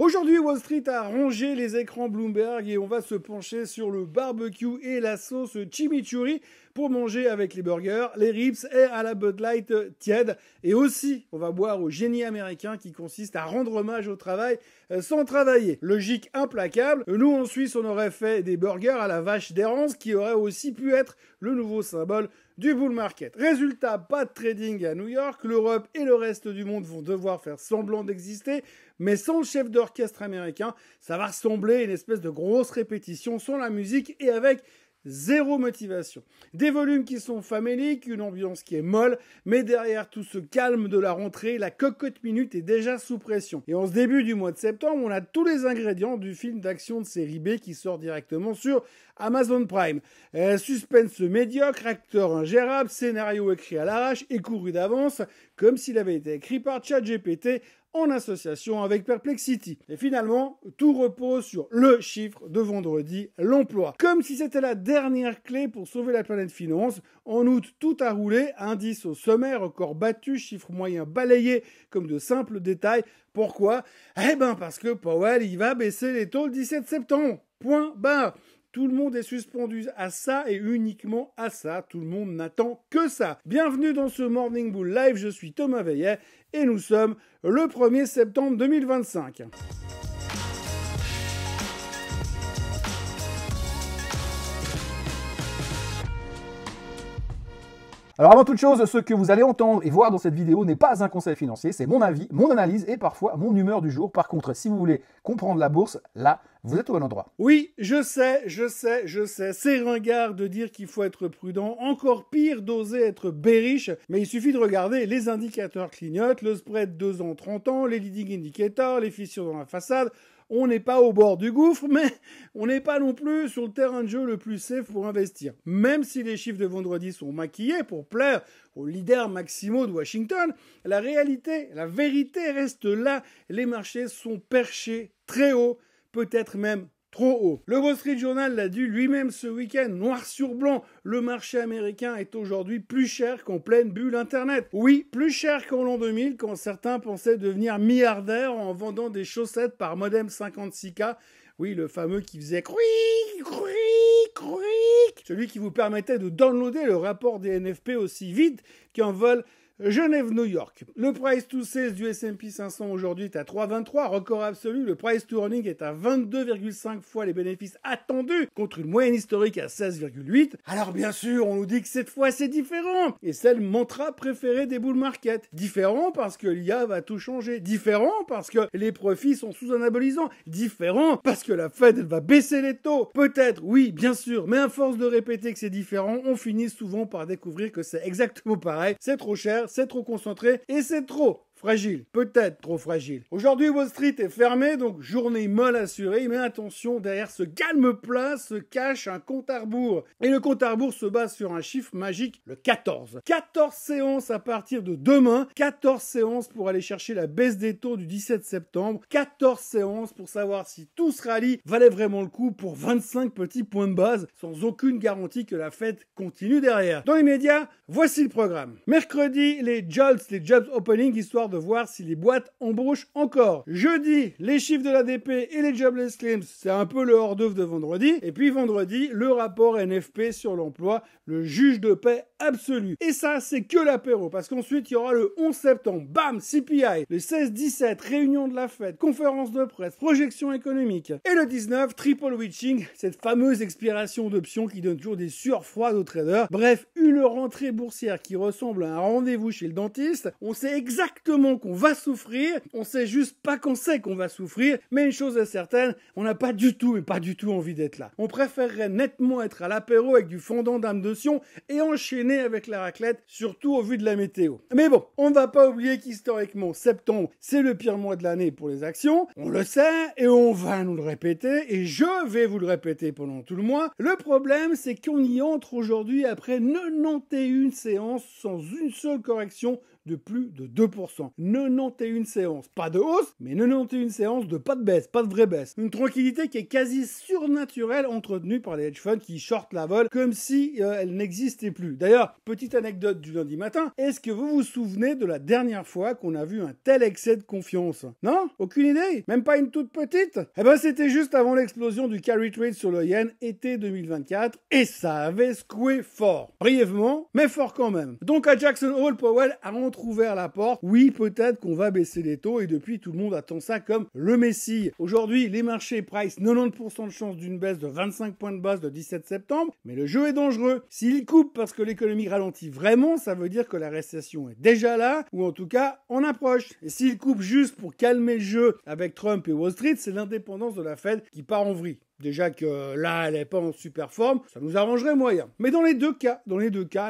Aujourd'hui, Wall Street a rongé les écrans Bloomberg et on va se pencher sur le barbecue et la sauce chimichurri pour manger avec les burgers, les ribs et à la Bud Light tiède. Et aussi, on va boire au génie américain qui consiste à rendre hommage au travail sans travailler. Logique implacable. Nous, en Suisse, on aurait fait des burgers à la vache d'errance qui aurait aussi pu être le nouveau symbole du bull market. Résultat, pas de trading à New York. L'Europe et le reste du monde vont devoir faire semblant d'exister. Mais sans le chef d'orchestre américain, ça va ressembler à une espèce de grosse répétition sans la musique et avec zéro motivation. Des volumes qui sont faméliques, une ambiance qui est molle, mais derrière tout ce calme de la rentrée, la cocotte minute est déjà sous pression. Et en ce début du mois de septembre, on a tous les ingrédients du film d'action de série B qui sort directement sur Amazon Prime. Suspense médiocre, acteur ingérable, scénario écrit à l'arrache et couru d'avance, comme s'il avait été écrit par ChatGPT en association avec Perplexity. Et finalement, tout repose sur le chiffre de vendredi, l'emploi. Comme si c'était la dernière clé pour sauver la planète finance. En août, tout a roulé, indice au sommet, record battu, chiffre moyen balayé comme de simples détails. Pourquoi ? Eh ben parce que Powell, il va baisser les taux le 17 septembre. Point barre. Tout le monde est suspendu à ça et uniquement à ça. Tout le monde n'attend que ça. Bienvenue dans ce Morning Bull Live. Je suis Thomas Veillet et nous sommes le 1er septembre 2025. Alors avant toute chose, ce que vous allez entendre et voir dans cette vidéo n'est pas un conseil financier, c'est mon avis, mon analyse et parfois mon humeur du jour. Par contre, si vous voulez comprendre la bourse, là, vous êtes au bon endroit. Oui, je sais, c'est ringard de dire qu'il faut être prudent, encore pire d'oser être bearish, mais il suffit de regarder les indicateurs clignotent, le spread 2 ans, 30 ans, les leading indicators, les fissures dans la façade. On n'est pas au bord du gouffre, mais on n'est pas non plus sur le terrain de jeu le plus safe pour investir. Même si les chiffres de vendredi sont maquillés pour plaire aux leaders maximaux de Washington, la réalité, la vérité reste là. Les marchés sont perchés très haut, peut-être même trop haut. Le Wall Street Journal l'a dit lui-même ce week-end, noir sur blanc, le marché américain est aujourd'hui plus cher qu'en pleine bulle Internet. Oui, plus cher qu'en l'an 2000, quand certains pensaient devenir milliardaires en vendant des chaussettes par modem 56K. Oui, le fameux qui faisait cric, cric, cric. Celui qui vous permettait de downloader le rapport des NFP aussi vite qu'un vol Genève-New York. Le price to sales du S&P 500 aujourd'hui est à 3,23, record absolu. Le price to earning est à 22,5 fois les bénéfices attendus contre une moyenne historique à 16,8. Alors bien sûr, on nous dit que cette fois c'est différent. Et c'est le mantra préféré des bull market. Différent parce que l'IA va tout changer. Différent parce que les profits sont sous anabolisants. Différent parce que la Fed elle va baisser les taux. Peut-être, oui, bien sûr. Mais à force de répéter que c'est différent, on finit souvent par découvrir que c'est exactement pareil. C'est trop cher. C'est trop concentré et c'est trop fragile, peut-être trop fragile. Aujourd'hui, Wall Street est fermé, donc journée molle assurée, mais attention, derrière ce calme plat se cache un compte à rebours. Et le compte à rebours se base sur un chiffre magique, le 14. 14 séances à partir de demain, 14 séances pour aller chercher la baisse des taux du 17 septembre, 14 séances pour savoir si tout ce rallye valait vraiment le coup pour 25 petits points de base, sans aucune garantie que la Fed continue derrière. Dans les médias, voici le programme. Mercredi, les jobs opening, histoire de voir si les boîtes embauchent encore. Jeudi, les chiffres de l'ADP et les jobless claims, c'est un peu le hors-d'œuvre de vendredi. Et puis vendredi, le rapport NFP sur l'emploi, le juge de paix absolu. Et ça, c'est que l'apéro, parce qu'ensuite, il y aura le 11 septembre, bam, CPI, le 16-17, réunion de la Fed, conférence de presse, projection économique. Et le 19, triple witching, cette fameuse expiration d'options qui donne toujours des sueurs froides aux traders. Bref, une rentrée boursière qui ressemble à un rendez-vous chez le dentiste. On sait exactement qu'on va souffrir, on sait juste pas qu'on sait qu'on va souffrir, mais une chose est certaine, on n'a pas du tout envie d'être là. On préférerait nettement être à l'apéro avec du fondant d'âme de Sion et enchaîner avec la raclette, surtout au vu de la météo. Mais bon, on ne va pas oublier qu'historiquement, septembre, c'est le pire mois de l'année pour les actions, on le sait, et on va nous le répéter, et je vais vous le répéter pendant tout le mois. Le problème, c'est qu'on y entre aujourd'hui après 91 séances sans une seule correction de plus de 2%. 91 séances, pas de hausse, mais 91 séances de pas de baisse, pas de vraie baisse. Une tranquillité qui est quasi surnaturelle entretenue par les hedge funds qui shortent la vol comme si elle n'existait plus. D'ailleurs, petite anecdote du lundi matin, est-ce que vous vous souvenez de la dernière fois qu'on a vu un tel excès de confiance? Non? Aucune idée? Même pas une toute petite? Eh ben c'était juste avant l'explosion du carry trade sur le yen été 2024 et ça avait secoué fort. Brièvement, mais fort quand même. Donc à Jackson Hole, Powell a entrouvert la porte. Oui, peut-être qu'on va baisser les taux et depuis tout le monde attend ça comme le messie. Aujourd'hui, les marchés price 90% de chance d'une baisse de 25 points de base le 17 septembre, mais le jeu est dangereux. S'il coupe parce que l'économie ralentit vraiment, ça veut dire que la récession est déjà là, ou en tout cas, on approche. Et s'il coupe juste pour calmer le jeu avec Trump et Wall Street, c'est l'indépendance de la Fed qui part en vrille. Déjà que là, elle n'est pas en super forme, ça nous arrangerait moyen. Mais dans les deux cas,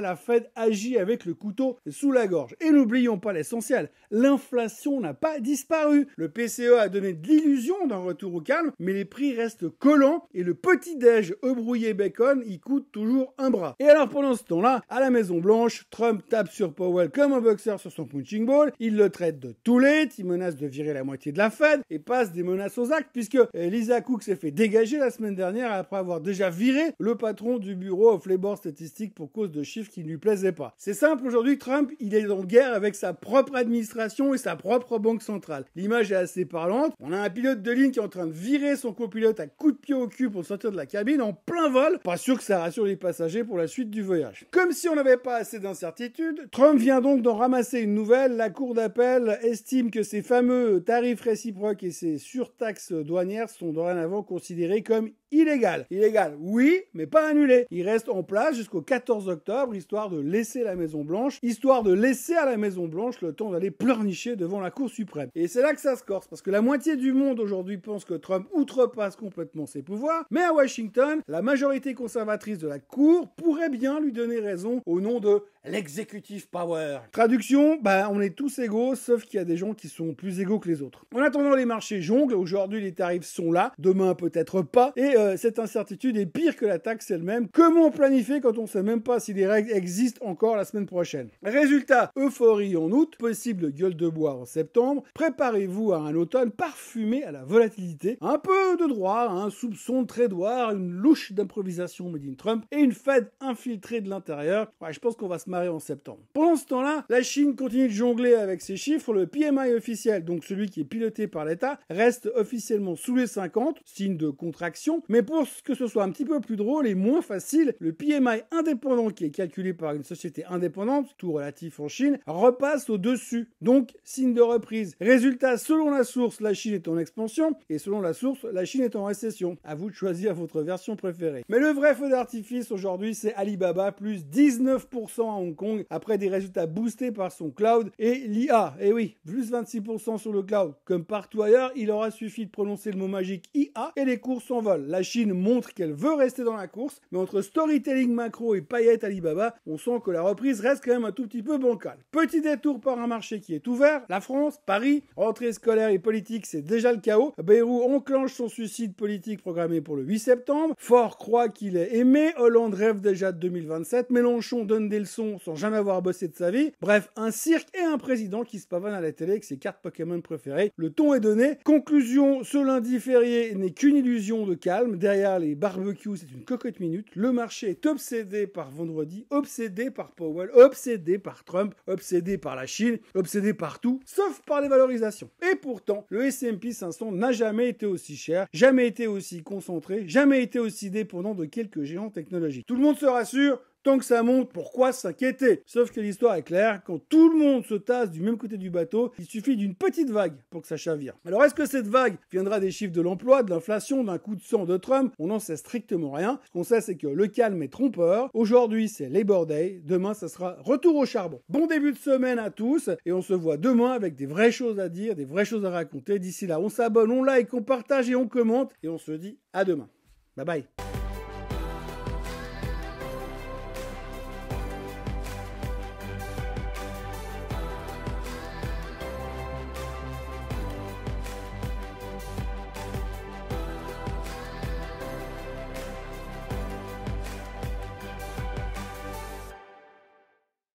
la Fed agit avec le couteau sous la gorge. Et n'oublions pas l'essentiel, l'inflation n'a pas disparu. Le PCE a donné de l'illusion d'un retour au calme, mais les prix restent collants et le petit-déj brouillé bacon, il coûte toujours un bras. Et alors pendant ce temps-là, à la Maison-Blanche, Trump tape sur Powell comme un boxeur sur son punching ball, il le traite de too late, il menace de virer la moitié de la Fed et passe des menaces aux actes puisque Lisa Cook s'est fait dégager la semaine dernière après avoir déjà viré le patron du bureau of Labor Statistics pour cause de chiffres qui ne lui plaisaient pas. C'est simple, aujourd'hui Trump, il est en guerre avec sa propre administration et sa propre banque centrale. L'image est assez parlante. On a un pilote de ligne qui est en train de virer son copilote à coups de pied au cul pour sortir de la cabine en plein vol. Pas sûr que ça rassure les passagers pour la suite du voyage. Comme si on n'avait pas assez d'incertitude, Trump vient donc d'en ramasser une nouvelle. La cour d'appel estime que ces fameux tarifs réciproques et ces surtaxes douanières sont dorénavant considérés comme illégal. Illégal, oui, mais pas annulé. Il reste en place jusqu'au 14 octobre, histoire de laisser la Maison-Blanche, histoire de laisser à la Maison-Blanche le temps d'aller pleurnicher devant la Cour suprême. Et c'est là que ça se corse, parce que la moitié du monde aujourd'hui pense que Trump outrepasse complètement ses pouvoirs, mais à Washington, la majorité conservatrice de la Cour pourrait bien lui donner raison au nom de l'executive power. Traduction, on est tous égaux, sauf qu'il y a des gens qui sont plus égaux que les autres. En attendant, les marchés jonglent. Aujourd'hui, les tarifs sont là, demain peut-être pas, et cette incertitude est pire que la taxe elle-même. Comment planifier quand on sait même pas si les règles existent encore la semaine prochaine? Résultat, euphorie en août, possible gueule de bois en septembre. Préparez-vous à un automne parfumé à la volatilité, un peu de droit, un soupçon de trédoir, une louche d'improvisation made in Trump et une Fed infiltrée de l'intérieur. Ouais, je pense qu'on va se marrer en septembre. Pendant ce temps-là, la Chine continue de jongler avec ses chiffres. Le PMI officiel, donc celui qui est piloté par l'État, reste officiellement sous les 50, signe de contraction. Mais pour que ce soit un petit peu plus drôle et moins facile, le PMI indépendant, qui est calculé par une société indépendante, tout relatif en Chine, repasse au-dessus. Donc, signe de reprise. Résultat, selon la source, la Chine est en expansion, et selon la source, la Chine est en récession. À vous de choisir votre version préférée. Mais le vrai feu d'artifice aujourd'hui, c'est Alibaba, plus 19% à Hong Kong, après des résultats boostés par son cloud et l'IA. Et oui, plus 26% sur le cloud. Comme partout ailleurs, il aura suffi de prononcer le mot magique IA et les cours s'envolent. La Chine montre qu'elle veut rester dans la course, mais entre storytelling macro et paillettes Alibaba, on sent que la reprise reste quand même un tout petit peu bancale. Petit détour par un marché qui est ouvert, la France, Paris, rentrée scolaire et politique, c'est déjà le chaos. Bayrou enclenche son suicide politique programmé pour le 8 septembre. Faure croit qu'il est aimé, Hollande rêve déjà de 2027, Mélenchon donne des leçons sans jamais avoir bossé de sa vie. Bref, un cirque et un président qui se pavane à la télé avec ses cartes Pokémon préférées. Le ton est donné. Conclusion, ce lundi férié n'est qu'une illusion de calme. Derrière les barbecues, c'est une cocotte minute. Le marché est obsédé par vendredi, obsédé par Powell, obsédé par Trump, obsédé par la Chine, obsédé par tout, sauf par les valorisations. Et pourtant, le S&P 500 n'a jamais été aussi cher, jamais été aussi concentré, jamais été aussi dépendant de quelques géants technologiques. Tout le monde se rassure. Tant que ça monte, pourquoi s'inquiéter? Sauf que l'histoire est claire, quand tout le monde se tasse du même côté du bateau, il suffit d'une petite vague pour que ça chavire. Alors est-ce que cette vague viendra des chiffres de l'emploi, de l'inflation, d'un coup de sang de Trump? On n'en sait strictement rien. Ce qu'on sait, c'est que le calme est trompeur. Aujourd'hui, c'est Labor Day. Demain, ça sera retour au charbon. Bon début de semaine à tous et on se voit demain avec des vraies choses à dire, des vraies choses à raconter. D'ici là, on s'abonne, on like, on partage et on commente et on se dit à demain. Bye bye.